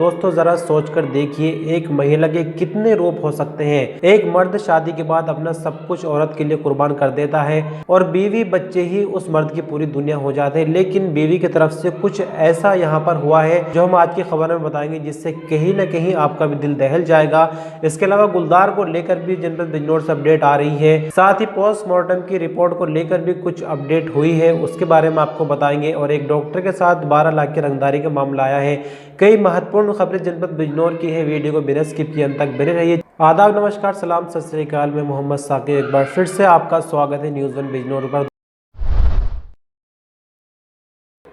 दोस्तों जरा सोचकर देखिए, एक महिला के कितने रूप हो सकते हैं। एक मर्द शादी के बाद अपना सब कुछ औरत के लिए कुर्बान कर देता है और बीवी बच्चे ही उस मर्द की पूरी दुनिया हो जाते हैं। लेकिन बीवी की तरफ से कुछ ऐसा यहाँ पर हुआ है जो हम आज की खबर में बताएंगे, जिससे कहीं ना कहीं आपका भी दिल दहल जाएगा। इसके अलावा गुलदार को लेकर भी जनपद बिजनौर से अपडेट आ रही है, साथ ही पोस्टमार्टम की रिपोर्ट को लेकर भी कुछ अपडेट हुई है, उसके बारे में आपको बताएंगे। और एक डॉक्टर के साथ 12 लाख की रंगदारी का मामला आया है। कई महत्वपूर्ण खबरें जनपद बिजनौर की है। वीडियो को बिना स्किप किए अंत तक बने रहिए। आदाब, नमस्कार, सलाम, सत श्री अकाल। मैं मोहम्मद साकिब एक बार फिर से आपका स्वागत है न्यूज़ 1 बिजनौर पर।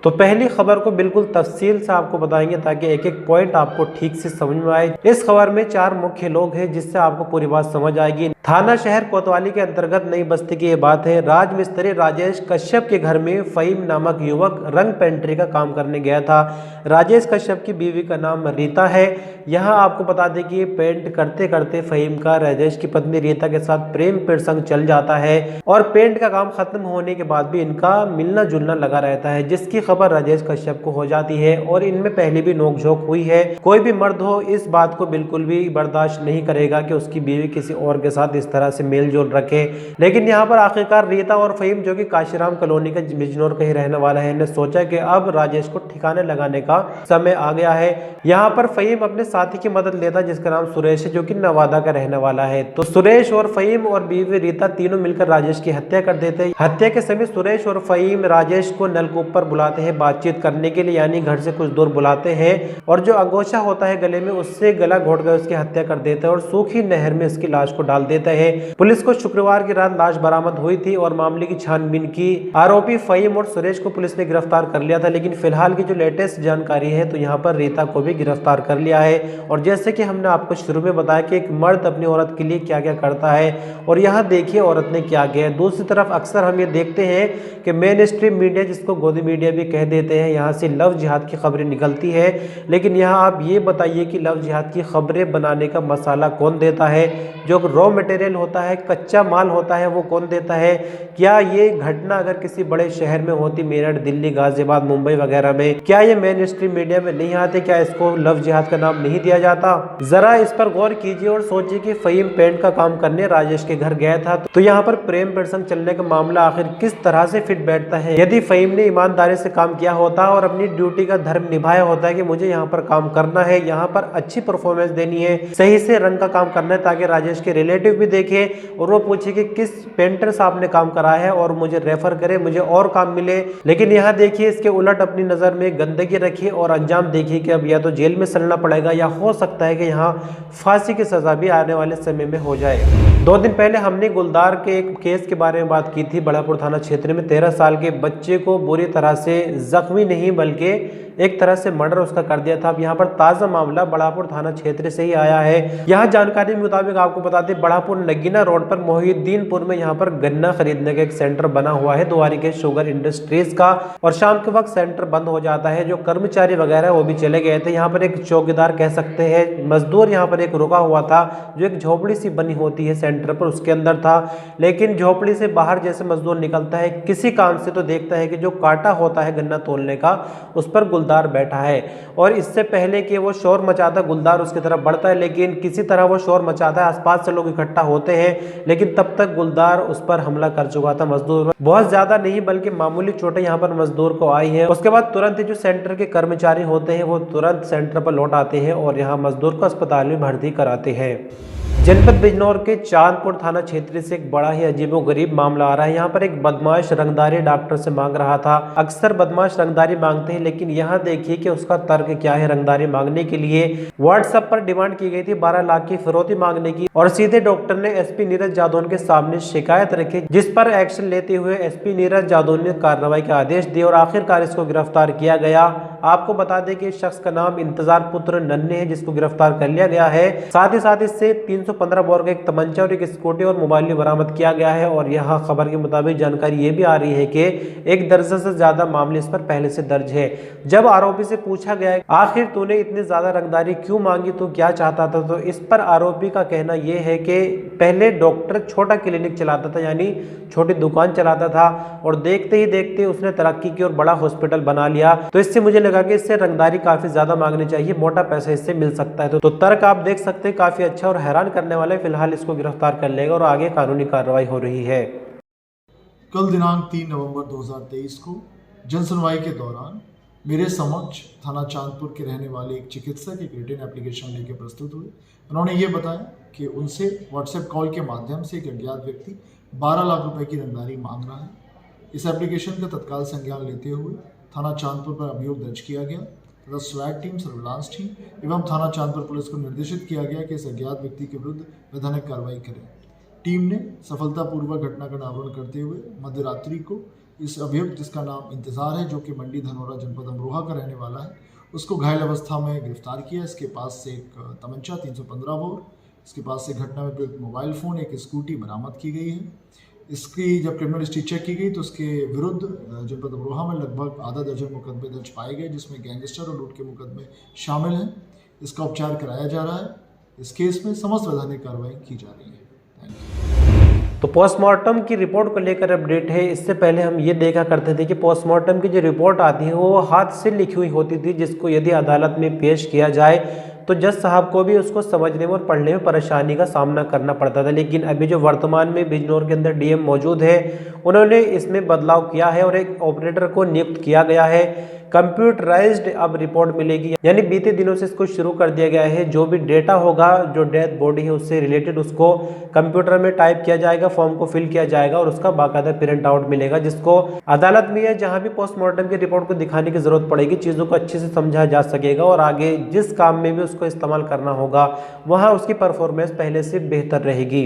तो पहली खबर को बिल्कुल तफसील से आपको बताएंगे ताकि एक एक पॉइंट आपको ठीक से समझ में आए। इस खबर में 4 मुख्य लोग हैं, जिससे आपको पूरी बात समझ आएगी। थाना शहर कोतवाली के अंतर्गत नई बस्ती की ये बात है। राज मिस्त्री राजेश कश्यप के घर में फहीम नामक युवक रंग पेंट्री का काम करने गया था। राजेश कश्यप की बीवी का नाम रीता है। यहाँ आपको बता दें कि पेंट करते करते फहीम का राजेश की पत्नी रीता के साथ प्रेम प्रसंग चल जाता है और पेंट का काम खत्म होने के बाद भी इनका मिलना जुलना लगा रहता है, जिसकी खबर राजेश कश्यप को हो जाती है। और इनमें पहले भी नोकझोंक हुई है। कोई भी मर्द हो इस बात को बिल्कुल भी बर्दाश्त नहीं करेगा कि उसकी बीवी किसी और के साथ इस तरह से मेल जोल रखे। लेकिन यहाँ पर आखिरकार रीता और फहीम, जो कि काशीराम कॉलोनी का बिजनौर का ही रहने वाला है, ने सोचा कि अब राजेश को ठिकाने लगाने का समय आ गया है। यहाँ पर फहीम अपने साथी की मदद लेता, जिसका नाम सुरेश है, जो कि नवादा का रहने वाला है। तो सुरेश और फहीम और बीवी रीता तीनों मिलकर राजेश की हत्या कर देते हैं। हत्या के समय सुरेश और फहीम राजेश को नलकूप पर बुलाते हैं बातचीत करने के लिए, यानी घर से कुछ दूर बुलाते हैं और जो अंगोछा होता है गले में, उससे गला घोट कर उसकी हत्या कर देते हैं और सूखी नहर में इसकी लाश को डाल देते हैं। पुलिस को शुक्रवार की रात लाश बरामद हुई थी और मामले की छानबीन की। आरोपी फहीम और सुरेश को पुलिस ने गिरफ्तार कर लिया था। लेकिन फिलहाल की जो लेटेस्ट जानकारी है, तो यहाँ पर रीता को भी गिरफ्तार कर लिया है। और जैसे कि हमने आपको शुरू में बताया कि एक मर्द अपनी औरत के लिए क्या क्या करता है, और यहाँ देखिए औरत ने क्या किया। दूसरी तरफ अक्सर हम ये देखते हैं कि मेन स्ट्रीम मीडिया, जिसको गोदी मीडिया भी कह देते हैं, यहाँ से लव जिहाद की खबरें निकलती है। लेकिन यहाँ आप ये बताइए कि लव जिहाद की खबरें बनाने का मसाला कौन देता है? जो रॉ मटेरियल होता है, कच्चा माल होता है, वो कौन देता है? क्या ये घटना अगर किसी बड़े शहर में होती, मेरठ, दिल्ली, गाजियाबाद, मुंबई वगैरह में, क्या ये मेन स्ट्रीम मीडिया में नहीं आते? क्या इसको लव जिहाद का नाम नहीं दिया जाता? जरा इस पर गौर कीजिए और सोचिए कि फहीम पेंट का काम करने राजेश के घर गया था, तो यहाँ पर प्रेम प्रसंग चलने का मामला आखिर किस तरह से फिट बैठता है? यदि फहीम ने ईमानदारी से काम किया होता और अपनी ड्यूटी का धर्म निभाया होता है कि मुझे यहाँ पर काम करना है, यहाँ पर अच्छी परफॉर्मेंस देनी है, सही से रंग का काम करना है, ताकि राजेश के रिलेटिव भी देखे और वो पूछे कि किस पेंटर साहब ने काम कराया है और मुझे रेफर करे, मुझे और काम मिले। लेकिन यहाँ देखिए इसके उलट अपनी नजर में गंदगी रखी और अंजाम देखिए कि अब या तो जेल में सड़ना पड़ेगा या हो सकता है कि यहाँ फांसी की सजा भी आने वाले समय में हो जाए। 2 दिन पहले हमने गुलदार के एक केस के बारे में बात की थी। बड़ापुर थाना क्षेत्र में 13 साल के बच्चे को बुरी तरह से जख्मी नहीं बल्कि एक तरह से मर्डर उसका कर दिया था। अब यहाँ पर ताज़ा मामला बड़ापुर थाना क्षेत्र से ही आया है। यहाँ जानकारी के मुताबिक आपको बता दें, बड़ापुर नगीना रोड पर मोहिउद्दीनपुर में यहाँ पर गन्ना खरीदने का एक सेंटर बना हुआ है, द्वारिका शुगर इंडस्ट्रीज का। और शाम के वक्त सेंटर बंद हो जाता है। जो कर्मचारी वगैरह वो भी चले गए थे। यहाँ पर एक चौकीदार कह सकते हैं, मजदूर यहाँ पर एक रुका हुआ था, जो एक झोपड़ी सी बनी होती है सेंटर पर, उसके अंदर था। लेकिन झोपड़ी से बाहर जैसे मजदूर निकलता है किसी काम से, तो देखता है कि जो कांटा होता है गन्ना तोलने का, उस पर गुलदार बैठा है। और इससे पहले कि वो शोर मचाता, गुलदार उसकी तरफ बढ़ता है, लेकिन किसी तरह वो शोर मचाता है, आसपास से लोग इकट्ठा होते हैं। लेकिन तब तक गुलदार उस पर हमला कर चुका था। मजदूर बहुत ज्यादा नहीं बल्कि मामूली चोटें यहाँ पर मजदूर को आई है। उसके बाद तुरंत ही जो सेंटर के कर्मचारी होते हैं वो तुरंत सेंटर पर लौट आते हैं और यहाँ मजदूर को अस्पताल में भर्ती कराते हैं। जनपद बिजनौर के चांदपुर थाना क्षेत्र से एक बड़ा ही अजीबोगरीब मामला आ रहा है। यहाँ पर एक बदमाश रंगदारी डॉक्टर से मांग रहा था। अक्सर बदमाश रंगदारी मांगते हैं, लेकिन यहाँ देखिए कि उसका तर्क क्या है। रंगदारी मांगने के लिए व्हाट्सएप पर डिमांड की गई थी 12 लाख की फिरौती मांगने की, और सीधे डॉक्टर ने एसपी नीरज जादौन के सामने शिकायत रखी, जिस पर एक्शन लेते हुए एसपी नीरज जादौन ने कार्रवाई के आदेश दिए और आखिरकार इसको गिरफ्तार किया गया। आपको बता दें कि इस शख्स का नाम इंतजार पुत्र नन्हे है, जिसको गिरफ्तार कर लिया गया है। साथ ही साथ इससे 315 बोर का एक तमंचा और एक स्कूटी और मोबाइल भी बरामद किया गया है। और यहाँ खबर के मुताबिक जानकारी ये भी आ रही है कि 1 दर्जन से ज्यादा मामले इस पर पहले से दर्ज है। जब आरोपी से पूछा गया आखिर तूने इतनी ज्यादा रंगदारी क्यों मांगी, तो क्या चाहता था, तो इस पर आरोपी का कहना यह है कि पहले डॉक्टर छोटा क्लिनिक चलाता था, यानी छोटी दुकान चलाता था, और देखते ही देखते उसने तरक्की की और बड़ा हॉस्पिटल बना लिया। तो इससे मुझे लगा कि इससे रंगदारी काफी ज्यादा मांगनी चाहिए, मोटा पैसा इससे मिल सकता है। तो तर्क आप देख सकते हैं काफी अच्छा और हैरान करने वाला है। फिलहाल इसको गिरफ्तार कर लेगा और आगे कानूनी कार्रवाई हो रही है। कल दिनांक 3 नवंबर 2023 को जनसुनवाई के दौरान मेरे समक्ष थाना चांदपुर के रहने वाले एक चिकित्सक एक रिटन एप्लीकेशन लेकर प्रस्तुत हुए। उन्होंने ये बताया कि उनसे व्हाट्सएप कॉल के माध्यम से एक अज्ञात व्यक्ति 12 लाख रुपए की रंगदारी मांग रहा है। इस एप्लीकेशन का तत्काल संज्ञान लेते हुए थाना चांदपुर पर अभियोग दर्ज किया गया तथा स्वैट टीम, सर्विलांस टीम एवं थाना चांदपुर पुलिस को निर्देशित किया गया कि इस अज्ञात व्यक्ति के विरुद्ध वैधानिक कार्रवाई करें। टीम ने सफलतापूर्वक घटना का अनावरण करते हुए मध्यरात्रि को इस अभियुक्त, जिसका नाम इंतजार है, जो कि मंडी धनौरा जनपद अमरोहा का रहने वाला है, उसको घायल अवस्था में गिरफ्तार किया। इसके पास से एक तमंचा 315 बोर, इसके पास से घटना में प्रयुक्त मोबाइल फ़ोन, एक स्कूटी बरामद की गई है। इसकी जब क्रिमिनल हिस्ट्री चेक की गई तो उसके विरुद्ध जनपद अमरोहा में लगभग आधा दर्जन मुकदमे दर्ज पाए गए, जिसमें गैंगस्टर और लूट के मुकदमे शामिल हैं। इसका उपचार कराया जा रहा है। इस केस में समस्त वैधानिक कार्रवाई की जा रही है। तो पोस्टमार्टम की रिपोर्ट को लेकर अपडेट है। इससे पहले हम ये देखा करते थे कि पोस्टमार्टम की जो रिपोर्ट आती है वो हाथ से लिखी हुई होती थी, जिसको यदि अदालत में पेश किया जाए तो जज साहब को भी उसको समझने में और पढ़ने में परेशानी का सामना करना पड़ता था। लेकिन अभी जो वर्तमान में बिजनौर के अंदर डीएम मौजूद है, उन्होंने इसमें बदलाव किया है और एक ऑपरेटर को नियुक्त किया गया है। कंप्यूटराइज्ड अब रिपोर्ट मिलेगी, यानी बीते दिनों से इसको शुरू कर दिया गया है। जो भी डेटा होगा, जो डेथ बॉडी है उससे रिलेटेड, उसको कंप्यूटर में टाइप किया जाएगा, फॉर्म को फिल किया जाएगा और उसका बाकायदा प्रिंट आउट मिलेगा, जिसको अदालत में या जहां भी पोस्टमार्टम की रिपोर्ट को दिखाने की जरूरत पड़ेगी, चीजों को अच्छे से समझा जा सकेगा और आगे जिस काम में भी उसको इस्तेमाल करना होगा वहां उसकी परफॉर्मेंस पहले से बेहतर रहेगी।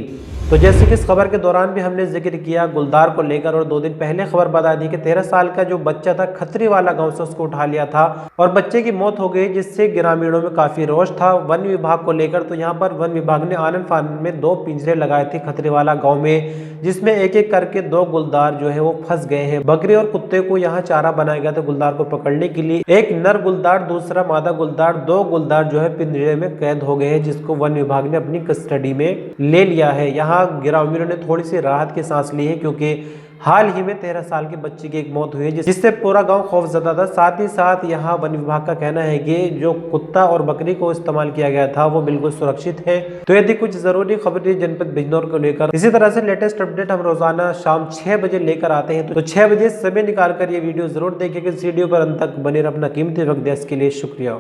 तो जैसे कि इस खबर के दौरान भी हमने जिक्र किया गुलदार को लेकर, और 2 दिन पहले खबर बता दी कि 13 साल का जो बच्चा था खतरी वाला गांव से उसको उठा लिया था और बच्चे की मौत हो गई, जिससे ग्रामीणों में काफी रोष था वन विभाग को लेकर। तो यहाँ पर वन विभाग ने आनन फानन में 2 पिंजरे लगाए थे खतरी वाला गाँव में, जिसमें एक एक करके 2 गुलदार जो है वो फंस गए हैं। बकरी और कुत्ते को यहाँ चारा बनाया गया था गुलदार को पकड़ने के लिए। एक नर गुलदार, दूसरा मादा गुलदार, 2 गुलदार जो है पिंजरे में कैद हो गए हैं, जिसको वन विभाग ने अपनी कस्टडी में ले लिया है। यहाँ ग्रामीणों ने थोड़ी सी राहत की सांस ली है, क्योंकि हाल ही में 13 साल के बच्चे की एक मौत हुई है, जिससे पूरा गांव खौफजदा था। साथ ही साथ यहाँ वन विभाग का कहना है कि जो कुत्ता और बकरी को इस्तेमाल किया गया था वो बिल्कुल सुरक्षित है। तो यदि कुछ जरूरी खबरें जनपद बिजनौर को लेकर इसी तरह से लेटेस्ट अपडेट हम रोजाना शाम 6 बजे लेकर आते हैं, तो 6 बजे समय निकाल कर ये वीडियो जरूर देखिएगा। इस वीडियो पर अंत तक बने रहना, कीमती वक्त दें, इसके लिए शुक्रिया।